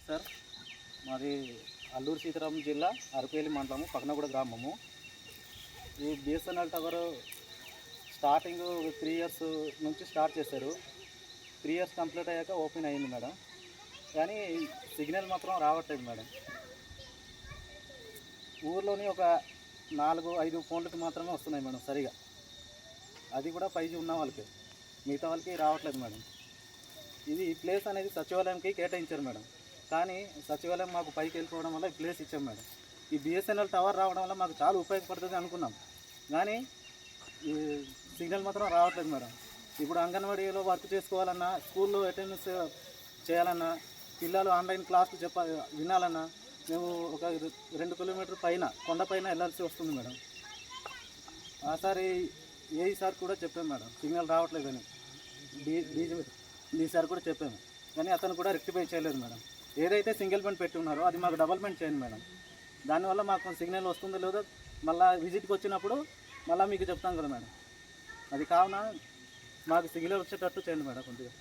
Sir. మాది అల్లూరు సీతారామం జిల్లా అరపేలి మండలము పక్కనగూడ గ్రామము. ఈ బిఎస్ఎన్ఎల్ టవర్ స్టార్టింగ్ 3 ఇయర్స్ నుంచి స్టార్ట్ చేశారు. 3 ఇయర్స్ కంప్లీట్ అయ్యాక ఓపెన్ అయ్యింది మేడం. కానీ సిగ్నల్ మాత్రం రావట్లేదు మేడం. ఊర్లోని ఒక 4-5 ఫోన్లకి మాత్రమే వస్తున్నాయి మేడం సరిగా. అది కూడా 5G ఉన్న వాళ్ళకి, మిగతా వాళ్ళకి రావట్లేదు మేడం. ఇది ఈ ప్లేస్ అనేది సచివాలయంకి కేటాయించారు మేడం. కానీ సచివాలయం మాకు పైకి వెళ్ళిపోవడం వల్ల ఈ ప్లేస్ ఇచ్చాం మేడం. ఈ బిఎస్ఎన్ఎల్ టవర్ రావడం వల్ల మాకు చాలా ఉపయోగపడుతుంది అనుకున్నాం. కానీ ఈ సిగ్నల్ మాత్రం రావట్లేదు మేడం. ఇప్పుడు అంగన్వాడీలో వర్క్ చేసుకోవాలన్నా, స్కూల్లో అటెండెన్స్ చేయాలన్నా, పిల్లలు ఆన్లైన్ క్లాసులు వినాలన్నా మేము ఒక 2 కిలోమీటర్ పైన కొండపైన వెళ్ళాల్సి వస్తుంది మేడం. ఆసారి ఏఈ సార్ కూడా చెప్పాం మేడం, సిగ్నల్ రావట్లేదని. డీ సార్ కూడా చెప్పాము, కానీ అతను కూడా రెక్టిఫై చేయలేదు మేడం. ఏదైతే సింగిల్ బెండ్ పెట్టి ఉన్నారో అది మాకు డబల్ బెండ్ చేయండి మేడం. దానివల్ల మాకు సిగ్నల్ వస్తుందో లేదో మళ్ళీ విజిట్కి వచ్చినప్పుడు మళ్ళీ మీకు చెప్తాం కదా మేడం. అది కావున మాకు సిగ్నల్ వచ్చేటట్టు చేయండి మేడం కొద్దిగా.